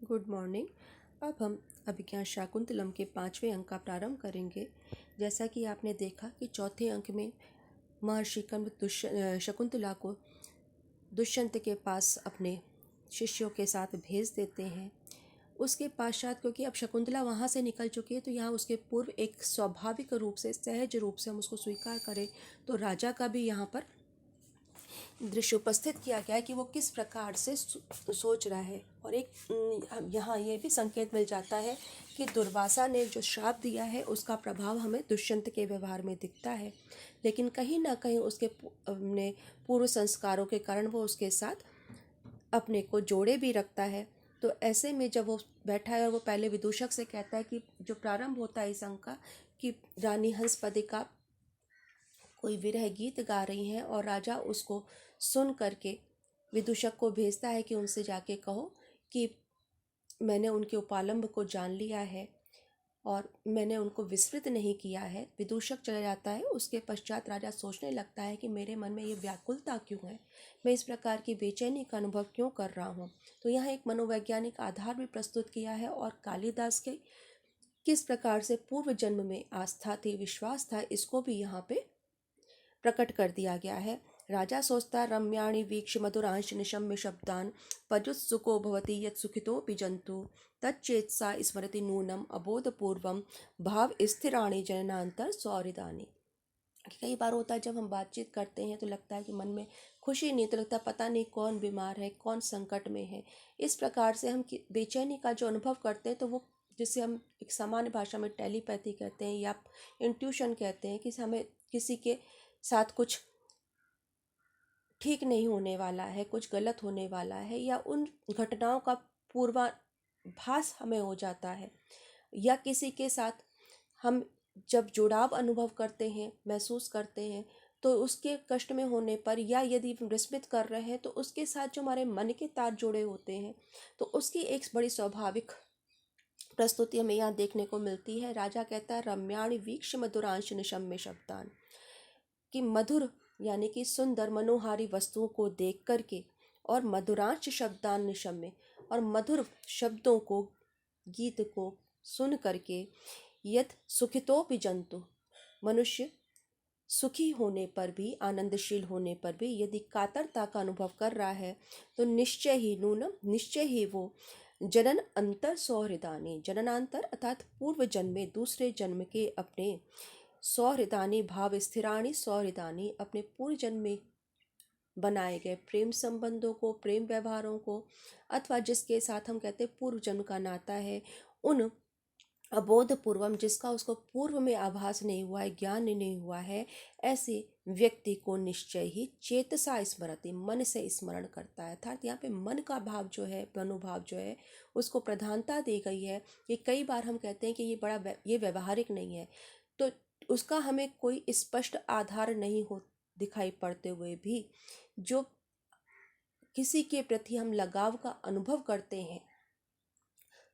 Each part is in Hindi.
Good morning. अब हम अभिज्ञान शाकुंतलम के 5वें अंक का प्रारंभ करेंगे। जैसा कि आपने देखा कि चौथे अंक में महर्षि कंव शकुंतला को दुष्यंत के पास अपने शिष्यों के साथ भेज देते हैं। उसके पश्चात क्योंकि अब शकुंतला वहाँ से निकल चुकी है तो यहाँ उसके पूर्व एक स्वाभाविक रूप से सहज रूप से हम उसको स्वीकार करें तो राजा का भी यहाँ पर दृश्य उपस्थित किया गया है कि वो किस प्रकार से सोच रहा है। और एक यहाँ ये भी संकेत मिल जाता है कि दुर्वासा ने जो श्राप दिया है उसका प्रभाव हमें दुष्यंत के व्यवहार में दिखता है, लेकिन कहीं ना कहीं उसके अपने पूर्व संस्कारों के कारण वो उसके साथ अपने को जोड़े भी रखता है। तो ऐसे में जब वो बैठा है और वो पहले विदूषक से कहता है कि जो प्रारंभ होता है इस अंक का कि रानी हंसपदिका कोई विरह गीत गा रही हैं और राजा उसको सुन करके विदूषक को भेजता है कि उनसे जाके कहो कि मैंने उनके उपालंब को जान लिया है और मैंने उनको विस्मृत नहीं किया है। विदूषक चला जाता है। उसके पश्चात राजा सोचने लगता है कि मेरे मन में ये व्याकुलता क्यों है, मैं इस प्रकार की बेचैनी का अनुभव क्यों कर रहा हूँ। तो यहाँ एक मनोवैज्ञानिक आधार भी प्रस्तुत किया है और कालिदास के किस प्रकार से पूर्व जन्म में आस्था थी, विश्वास था, इसको भी यहाँ पे प्रकट कर दिया गया है। राजा सोचता रम्याणि वीक्ष मधुरांश निशम्य शब्दान पजुत्सुको भवति यत् सुखितोऽपि जन्तु तच्चेतसा स्मरति नूनम अबोधपूर्वम भाव स्थिराणि जननांतर सौहृदानि। कई बार होता है जब हम बातचीत करते हैं तो लगता है कि मन में खुशी नहीं, तो लगता है पता नहीं कौन बीमार है, कौन संकट में है। इस प्रकार से हम बेचैनी का जो अनुभव करते हैं तो वो जिसे हम एक सामान्य भाषा में टेलीपैथी कहते हैं या इंट्यूशन कहते हैं कि हमें किसी के साथ कुछ ठीक नहीं होने वाला है, कुछ गलत होने वाला है या उन घटनाओं का पूर्वाभास हमें हो जाता है, या किसी के साथ हम जब जुड़ाव अनुभव करते हैं, महसूस करते हैं, तो उसके कष्ट में होने पर या यदि विस्मित कर रहे हैं तो उसके साथ जो हमारे मन के तार जुड़े होते हैं तो उसकी एक बड़ी स्वाभाविक प्रस्तुति हमें यहाँ देखने को मिलती है। राजा कहता है रम्याणि वीक्ष मधुरांश निशम्य शब्दान, कि मधुर यानी कि सुंदर मनोहारी वस्तुओं को देख करके और मधुरांश शब्दान निशम्य और मधुर शब्दों को, गीत को सुन करके यत सुखितोपि जंतु, मनुष्य सुखी होने पर भी, आनंदशील होने पर भी यदि कातरता का अनुभव कर रहा है तो निश्चय ही नूनम, निश्चय ही वो जनन अंतर सौहृदानी, जननांतर अर्थात पूर्व जन्म में, दूसरे जन्म के अपने सौहृदानी भाव स्थिराणी सौहृदानी, अपने पूर्व जन्म में बनाए गए प्रेम संबंधों को, प्रेम व्यवहारों को, अथवा जिसके साथ हम कहते हैं पूर्व जन्म का नाता है, उन अबोध पूर्वम, जिसका उसको पूर्व में आभास नहीं हुआ है, ज्ञान नहीं हुआ है, ऐसे व्यक्ति को निश्चय ही चेतसा स्मरति, मन से स्मरण करता है। अर्थात यहाँ पे मन का भाव जो है, मनोभाव जो है, उसको प्रधानता दी गई है। कि कई बार हम कहते हैं कि ये व्यवहारिक नहीं है, तो उसका हमें कोई स्पष्ट आधार नहीं हो दिखाई पड़ते हुए भी जो किसी के प्रति हम लगाव का अनुभव करते हैं,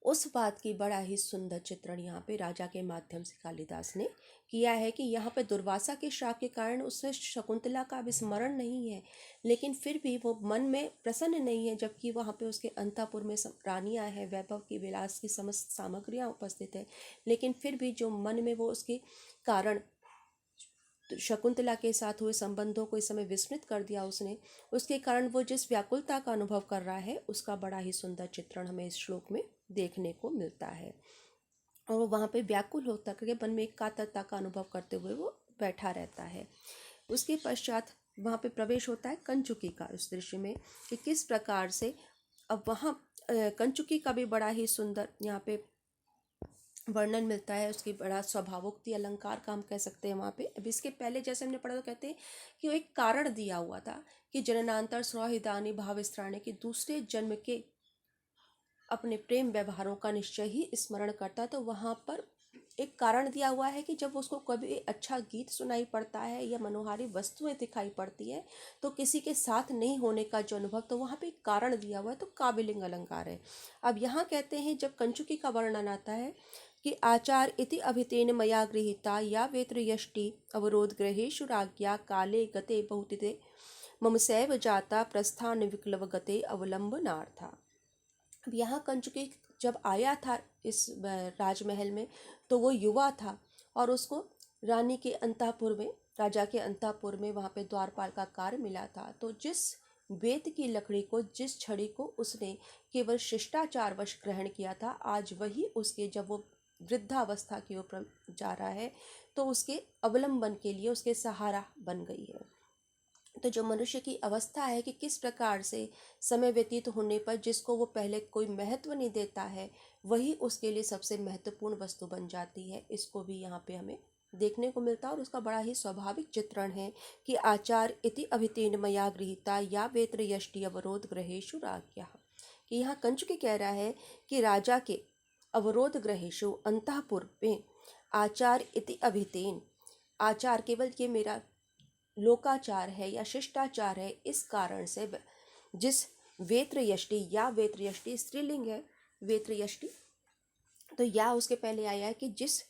उस बात की बड़ा ही सुंदर चित्रण यहाँ पे राजा के माध्यम से कालिदास ने किया है। कि यहाँ पे दुर्वासा के श्राप के कारण उसने शकुंतला का विस्मरण नहीं है, लेकिन फिर भी वो मन में प्रसन्न नहीं है, जबकि वहाँ पे उसके अंतःपुर में रानियाँ हैं, वैभव की, विलास की समस्त सामग्रियाँ उपस्थित है, लेकिन फिर भी जो मन में वो उसके कारण शकुंतला के साथ हुए संबंधों को इस समय विस्मृत कर दिया उसने, उसके कारण वो जिस व्याकुलता का अनुभव कर रहा है उसका बड़ा ही सुंदर चित्रण हमें इस श्लोक में देखने को मिलता है। और वो वहाँ पे व्याकुल होता करके मन में एक कातरता का अनुभव करते हुए वो बैठा रहता है। उसके पश्चात वहाँ पे प्रवेश होता है कंचुकी का इस दृश्य में कि किस प्रकार से अब वहाँ कंचुकी का भी बड़ा ही सुंदर यहाँ पे वर्णन मिलता है। उसकी बड़ा स्वभावोक्ति अलंकार का हम कह सकते हैं वहाँ पे। अब इसके पहले जैसे हमने पढ़ा तो कहते हैं कि वो एक कारण दिया हुआ था कि जननांतर सौहृदानी भावस्त्राणी, के दूसरे जन्म के अपने प्रेम व्यवहारों का निश्चय ही स्मरण करता। तो वहाँ पर एक कारण दिया हुआ है कि जब उसको कभी अच्छा गीत सुनाई पड़ता है या मनोहारी वस्तुएं दिखाई पड़ती है तो किसी के साथ नहीं होने का जो अनुभव, तो वहाँ पे एक कारण दिया हुआ है, तो काव्यलिंग अलंकार है। अब यहाँ कहते हैं जब कंचुकी का वर्णन आता है कि आचार इति अभितेन मया गृहीता या वेत्र यष्टि अवरोध ग्रहेषु राज्ञा काले गते बहुतिते मम सैव जाता प्रस्थान विक्लव गते अवलंबनार्था। अब यहाँ कंचुकी जब आया था इस राजमहल में, तो वो युवा था और उसको रानी के अंतःपुर में, राजा के अंतःपुर में वहाँ पे द्वारपाल का कार्य मिला था। तो जिस बेत की लकड़ी को, जिस छड़ी को उसने केवल शिष्टाचार वश ग्रहण किया था, आज वही उसके, जब वो वृद्धावस्था की ओर जा रहा है, तो उसके अवलंबन के लिए उसके सहारा बन गई है। तो जो मनुष्य की अवस्था है कि किस प्रकार से समय व्यतीत होने पर जिसको वो पहले कोई महत्व नहीं देता है, वही उसके लिए सबसे महत्वपूर्ण वस्तु बन जाती है, इसको भी यहाँ पे हमें देखने को मिलता है। और उसका बड़ा ही स्वाभाविक चित्रण है कि आचार इति अभितेन मया गृहीता या वेत्र यष्टि अवरोध ग्रहेशु राज्ञः, कि यहाँ कंचुकी कह रहा है कि राजा के अवरोध ग्रहेशु, अंतःपुर में आचार इति अभितेन, आचार केवल ये मेरा लोकाचार है या शिष्टाचार है, इस कारण से जिस वेत्र यष्टि, या वेत्र यष्टि स्त्रीलिंग है, वेत्र यष्टि, तो या उसके पहले आया है कि जिस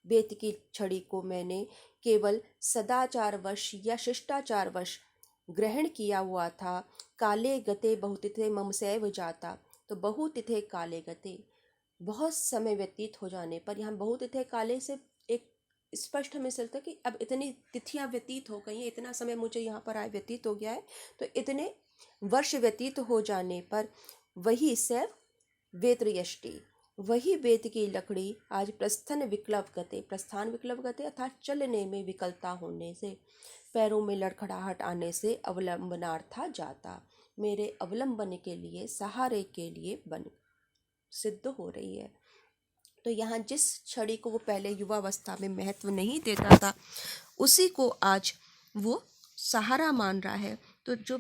बेत की छड़ी को मैंने केवल सदाचार वश या शिष्टाचार वश ग्रहण किया हुआ था, काले गते बहुतिथे मम सैव जाता, तो बहुतिथे काले गते, बहुत समय व्यतीत हो जाने पर, यहाँ बहुतिथे काले से एक स्पष्ट हमें चलता है कि अब इतनी तिथियां व्यतीत हो गई हैं, इतना समय मुझे यहाँ पर आए व्यतीत हो गया है, तो इतने वर्ष व्यतीत हो जाने पर वही सैव वेत्र यष्टि, वही वेद की लकड़ी आज प्रस्थान विक्लव गते, प्रस्थान विक्लव गते अर्थात चलने में विकलता होने से, पैरों में लड़खड़ाहट आने से अवलंबनार्था जाता, मेरे अवलंबन के लिए, सहारे के लिए बन सिद्ध हो रही है। तो यहाँ जिस छड़ी को वो पहले युवावस्था में महत्व नहीं देता था, उसी को आज वो सहारा मान रहा है। तो जो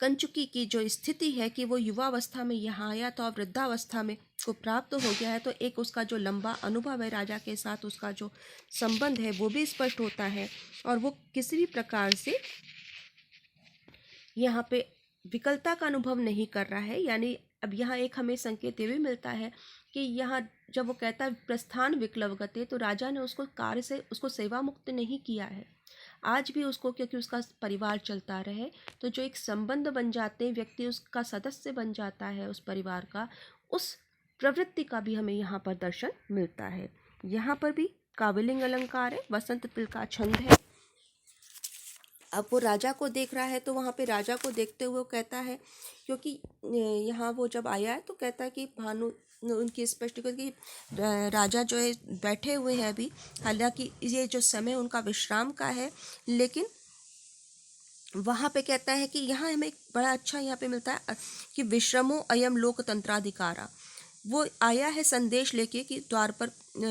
कंचुकी की जो स्थिति है कि वो युवावस्था में यहाँ आया तो वृद्धावस्था में को प्राप्त हो गया है, तो एक उसका जो लंबा अनुभव है राजा के साथ, उसका जो संबंध है वो भी स्पष्ट होता है, और वो किसी भी प्रकार से यहाँ पे विकलता का अनुभव नहीं कर रहा है। यानी अब यहाँ एक हमें संकेत ये भी मिलता है कि यहाँ जब वो कहता है प्रस्थान विक्लव गते, तो राजा ने उसको कार्य से, उसको सेवा मुक्त नहीं किया है, आज भी उसको, क्योंकि उसका परिवार चलता रहे, तो जो एक संबंध बन जाते हैं, व्यक्ति उसका सदस्य बन जाता है उस परिवार का, उस प्रवृत्ति का भी हमें यहाँ पर दर्शन मिलता है। यहाँ पर भी काव्यलिंग अलंकार है, वसंत तिल का छंद है। अब वो राजा को देख रहा है, तो वहाँ पे राजा को देखते हुए वो कहता है, क्योंकि यहाँ वो जब आया है तो कहता है कि भानु, उनकी स्पष्ट कि राजा जो है बैठे हुए हैं अभी, हालांकि ये जो समय उनका विश्राम का है, लेकिन वहाँ पे कहता है कि यहाँ हमें एक बड़ा अच्छा यहाँ पे मिलता है कि विश्रमो अयम लोकतंत्राधिकारा, वो आया है संदेश लेके कि द्वार पर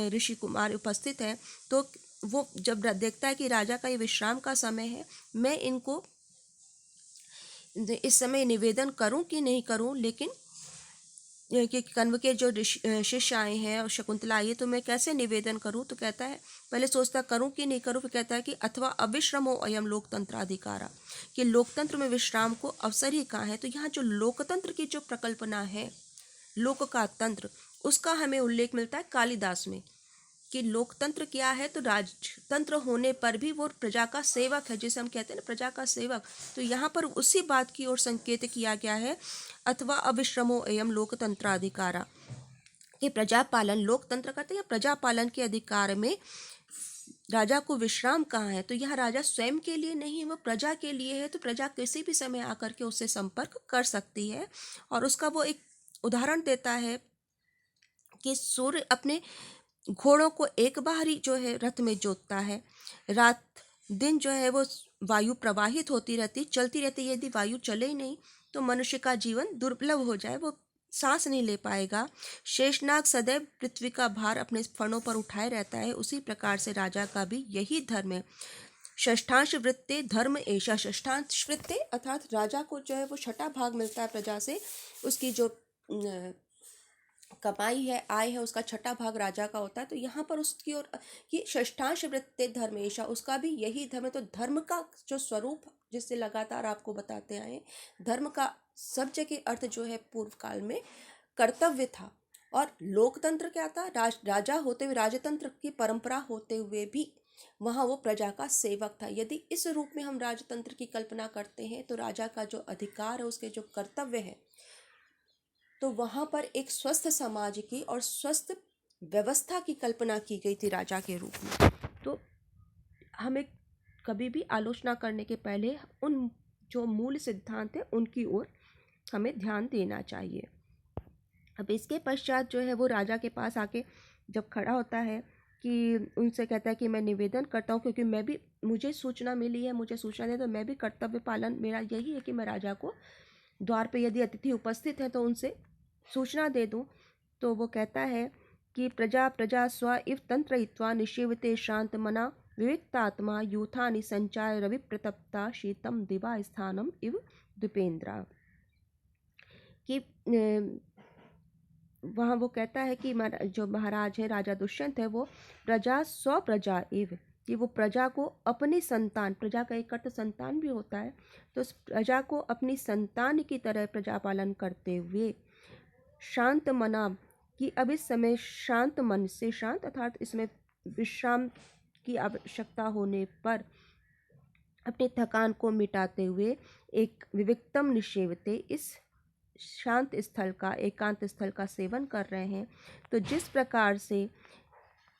ऋषि कुमार उपस्थित है, तो वो जब देखता है कि राजा का ये विश्राम का समय है, मैं इनको इस समय निवेदन करूं कि नहीं करूं, लेकिन कि कण्व के जो शिष्य आए हैं और शकुंतला आई है, तो मैं कैसे निवेदन करूं, तो कहता है पहले सोचता करूं कि नहीं करूं, फिर कहता है कि अथवा अविश्रमो अयम लोकतंत्राधिकारा, कि लोकतंत्र में विश्राम को अवसर ही कहाँ है। तो यहाँ जो लोकतंत्र की जो प्रकल्पना है, लोक का तंत्र, उसका हमें उल्लेख मिलता है कालिदास में, कि लोकतंत्र क्या है, तो राजतंत्र होने पर भी वो प्रजा का सेवक है, जिसे हम कहते हैं ना प्रजा का सेवक। तो यहाँ पर उसी बात की ओर संकेत किया गया है, अथवा अविश्रमो एयम लोकतंत्राधिकारा, कि प्रजा पालन, लोकतंत्र करते या प्रजा पालन के अधिकार में राजा को विश्राम कहाँ है, तो यह राजा स्वयं के लिए नहीं, वह प्रजा के लिए है। तो प्रजा किसी भी समय आकर के उससे संपर्क कर सकती है। और उसका वो एक उदाहरण देता है कि सूर्य अपने घोड़ों को एक बार ही जो है रथ में जोतता है, रात दिन जो है वो वायु प्रवाहित होती रहती, चलती रहती। यदि वायु चले ही नहीं तो मनुष्य का जीवन दुर्लभ हो जाए, वो सांस नहीं ले पाएगा। शेषनाग सदैव पृथ्वी का भार अपने फणों पर उठाए रहता है, उसी प्रकार से राजा का भी यही धर्म है। षष्ठांश वृत्ते धर्म ऐशा, षष्ठांश वृत्ते अर्थात राजा को जो है वो छठा भाग मिलता है प्रजा से, उसकी जो कमाई है, आय है, उसका छठा भाग राजा का होता है। तो यहाँ पर उसकी ओर कि षष्ठांश वृत्ते धर्मेशा, उसका भी यही धर्म है। तो धर्म का जो स्वरूप, जिससे लगातार आपको बताते आए, धर्म का सब जगह अर्थ जो है पूर्व काल में कर्तव्य था। और लोकतंत्र क्या था, राजा होते हुए, राजतंत्र की परंपरा होते हुए भी वहाँ वो प्रजा का सेवक था। यदि इस रूप में हम राजतंत्र की कल्पना करते हैं, तो राजा का जो अधिकार है, उसके जो कर्तव्य है, तो वहाँ पर एक स्वस्थ समाज की और स्वस्थ व्यवस्था की कल्पना की गई थी राजा के रूप में। तो हमें कभी भी आलोचना करने के पहले उन जो मूल सिद्धांत हैं उनकी ओर हमें ध्यान देना चाहिए। अब इसके पश्चात जो है वो राजा के पास आके जब खड़ा होता है कि उनसे कहता है कि मैं निवेदन करता हूँ, क्योंकि मैं भी, मुझे सूचना मिली है, मुझे सूचना दे, तो मैं भी कर्तव्य पालन मेरा यही है कि मैं राजा को द्वार पे यदि अतिथि उपस्थित है तो उनसे सूचना दे दूँ। तो वो कहता है कि प्रजा प्रजा स्व इव तंत्रयित्वा निषेवते शांत मना विविक्तात्मा यूथानि संचाय रवि प्रतप्ता शीतम दिवा स्थानम इव द्विपेंद्रा। कि वहाँ वो कहता है कि जो महाराज है, राजा दुष्यंत है, वो प्रजा स्व प्रजा इव, कि वो प्रजा को अपनी संतान, प्रजा का एक अर्थ संतान भी होता है, तो उस प्रजा को अपनी संतान की तरह प्रजा पालन करते हुए शांत मना, कि अब इस समय शांत मन से, शांत अर्थात इसमें विश्राम की आवश्यकता होने पर अपनी थकान को मिटाते हुए एक विविक्तम निषेवते, इस शांत स्थल का, एकांत स्थल का सेवन कर रहे हैं। तो जिस प्रकार से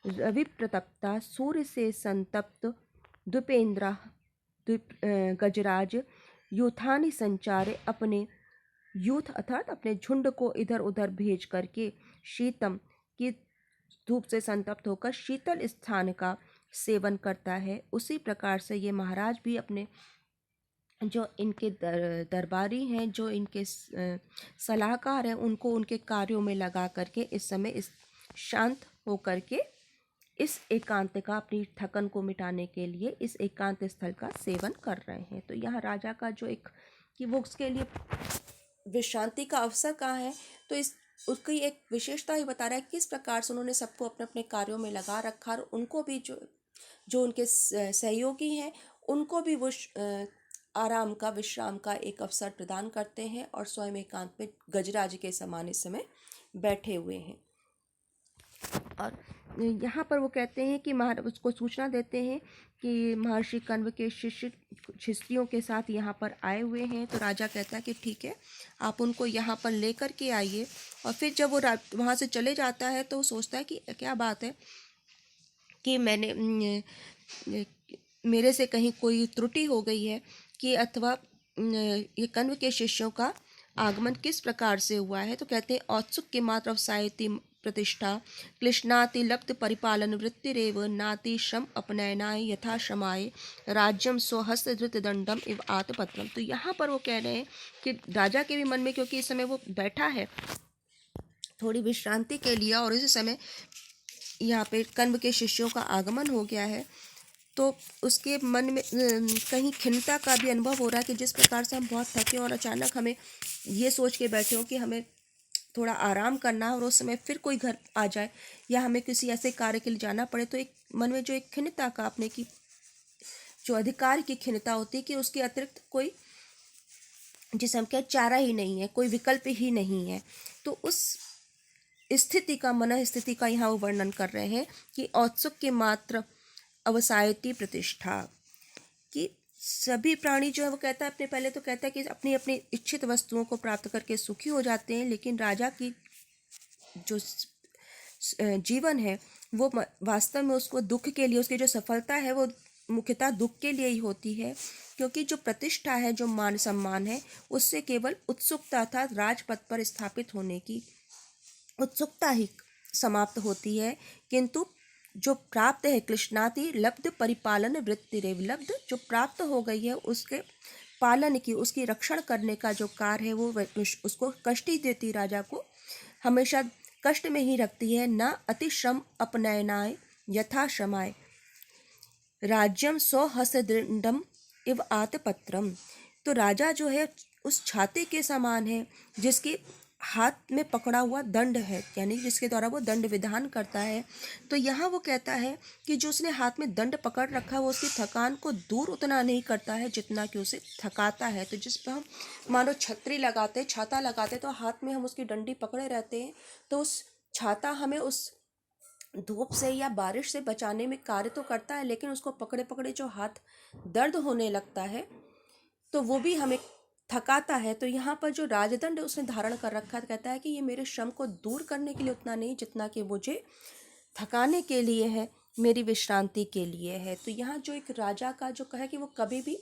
रवि प्रतप्ता, सूर्य से संतप्त, द्विपेंद्रा गजराज, यूथानी संचारे, अपने यूथ अर्थात अपने झुंड को इधर उधर भेज करके, शीतम की धूप से संतप्त होकर शीतल स्थान का सेवन करता है, उसी प्रकार से ये महाराज भी अपने जो इनके दरबारी हैं, जो इनके सलाहकार हैं, उनको उनके कार्यों में लगा करके इस समय इस शांत हो करके इस एकांत का, अपनी थकन को मिटाने के लिए इस एकांत स्थल का सेवन कर रहे हैं। तो यहाँ राजा का जो एक, कि वो उसके लिए विश्रांति का अवसर कहाँ है, तो इस उसकी एक विशेषता ही बता रहा है किस प्रकार से उन्होंने सबको अपने अपने कार्यों में लगा रखा, और उनको भी जो उनके सहयोगी हैं उनको भी वो आराम का, विश्राम का एक अवसर प्रदान करते हैं, और स्वयं एकांत में गजराज के समान इस समय बैठे हुए हैं। और यहाँ पर वो कहते हैं कि उसको सूचना देते हैं कि महर्षि कण्व के शिष्य शिष्यों के साथ यहाँ पर आए हुए हैं। तो राजा कहता है कि ठीक है, आप उनको यहाँ पर लेकर के आइए। और फिर जब वो वहाँ से चले जाता है तो वो सोचता है कि क्या बात है कि मेरे से कहीं कोई त्रुटि हो गई है, कि अथवा ये कण्व के शिष्यों का आगमन किस प्रकार से हुआ है। तो कहते हैं औत्सुक्य मात्र अवसायति प्रतिष्ठा, क्लिश्नाति लब्ध परिपालन वृत्तिरेव, नाति श्रम अपनयनाय यथा श्रमाय, राज्यम स्वहस्त धृत दंडम इव आतपत्रम। तो यहाँ पर वो कह रहे हैं कि राजा के भी मन में, क्योंकि इस समय वो बैठा है थोड़ी विश्रांति के लिए, और इसी समय यहाँ पे कण्व के शिष्यों का आगमन हो गया है, तो उसके मन में कहीं खिन्नता का भी अनुभव हो रहा है कि जिस प्रकार से हम बहुत थके और अचानक हमें ये सोच के बैठे हो कि हमें थोड़ा आराम करना है, और उस समय फिर कोई घर आ जाए या हमें किसी ऐसे कार्य के लिए जाना पड़े, तो एक मन में जो एक खिन्नता का, अपने की जो अधिकार की खिन्नता होती है कि उसके अतिरिक्त कोई, जिसे हम कहें, चारा ही नहीं है, कोई विकल्प ही नहीं है। तो उस स्थिति का, मन स्थिति का यहाँ वो वर्णन कर रहे हैं कि औत्सुक्य मात्र अवसायती प्रतिष्ठा, कि सभी प्राणी जो है, वो कहता है, अपने पहले तो कहता है कि अपनी अपनी इच्छित वस्तुओं को प्राप्त करके सुखी हो जाते हैं, लेकिन राजा की जो जीवन है वो वास्तव में उसको दुख के लिए, उसकी जो सफलता है वो मुख्यतः दुख के लिए ही होती है, क्योंकि जो प्रतिष्ठा है, जो मान सम्मान है, उससे केवल उत्सुकता था, राजपद पर स्थापित होने की उत्सुकता ही समाप्त होती है। किंतु जो प्राप्त है, कृष्णाति लब्ध परिपालन वृत्ति रेव, लब्ध जो प्राप्त हो गई है उसके पालन की, उसकी रक्षण करने का जो कार्य है, वो उसको कष्ट ही देती, राजा को हमेशा कष्ट में ही रखती है। न अतिश्रम अपनयनाय यथा श्रमाय, राज्यम स्वहस्तदृढ़म इव आतपत्रम। तो राजा जो है उस छाते के समान है जिसके हाथ में पकड़ा हुआ दंड है, यानी जिसके द्वारा वो दंड विधान करता है। तो यहाँ वो कहता है कि जो उसने हाथ में दंड पकड़ रखा है वो उसकी थकान को दूर उतना नहीं करता है जितना कि उसे थकाता है। तो जिस पर हम मानो छतरी लगाते, छाता लगाते, तो हाथ में हम उसकी डंडी पकड़े रहते हैं, तो उस छाता हमें उस धूप से या बारिश से बचाने में कार्य तो करता है, लेकिन उसको पकड़े पकड़े जो हाथ दर्द होने लगता है, तो वो भी हमें थकाता है, तो यहाँ पर जो राजदंड उसने धारण कर रखा है, कहता है कि ये मेरे श्रम को दूर करने के लिए उतना नहीं जितना कि मुझे थकाने के लिए है, मेरी विश्रांति के लिए है। तो यहाँ जो एक राजा का जो कहे कि वो कभी भी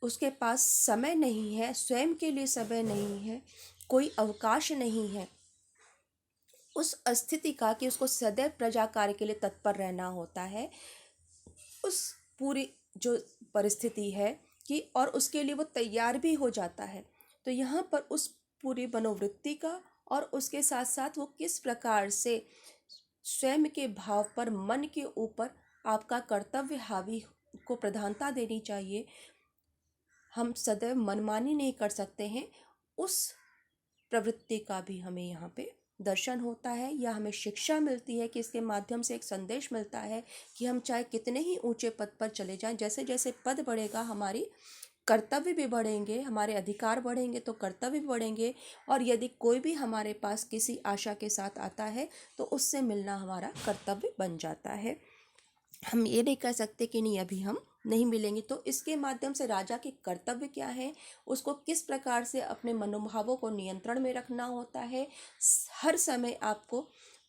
उसके पास समय नहीं है, स्वयं के लिए समय नहीं है, कोई अवकाश नहीं है, उस स्थिति का कि उसको सदैव प्रजा कार्य के लिए तत्पर रहना होता है, उस पूरी जो परिस्थिति है कि और उसके लिए वो तैयार भी हो जाता है। तो यहाँ पर उस पूरी मनोवृत्ति का और उसके साथ साथ वो किस प्रकार से स्वयं के भाव पर, मन के ऊपर आपका कर्तव्य हावी को प्रधानता देनी चाहिए, हम सदैव मनमानी नहीं कर सकते हैं, उस प्रवृत्ति का भी हमें यहाँ पे दर्शन होता है, या हमें शिक्षा मिलती है कि इसके माध्यम से एक संदेश मिलता है कि हम चाहे कितने ही ऊंचे पद पर चले जाएं, जैसे जैसे पद बढ़ेगा हमारी कर्तव्य भी बढ़ेंगे, हमारे अधिकार बढ़ेंगे तो कर्तव्य भी बढ़ेंगे, और यदि कोई भी हमारे पास किसी आशा के साथ आता है तो उससे मिलना हमारा कर्तव्य बन जाता है। हम ये नहीं कह सकते कि नहीं अभी हम नहीं मिलेंगे। तो इसके माध्यम से राजा के कर्तव्य क्या है, उसको किस प्रकार से अपने मनोभावों को नियंत्रण में रखना होता है, हर समय आपको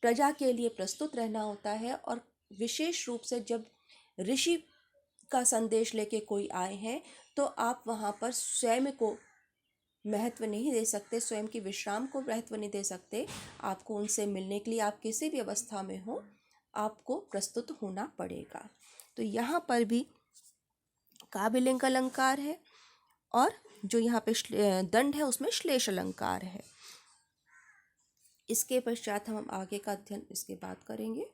प्रजा के लिए प्रस्तुत रहना होता है। और विशेष रूप से जब ऋषि का संदेश लेके कोई आए हैं तो आप वहाँ पर स्वयं को महत्व नहीं दे सकते, स्वयं की विश्राम को महत्व नहीं दे सकते। आपको उनसे मिलने के लिए आप किसी भी अवस्था में हो, आपको प्रस्तुत होना पड़ेगा। तो यहाँ पर भी काव्यलिंग अलंकार है, और जो यहाँ पे दंड है उसमें श्लेष अलंकार है। इसके पश्चात हम आगे का अध्ययन इसके बाद करेंगे।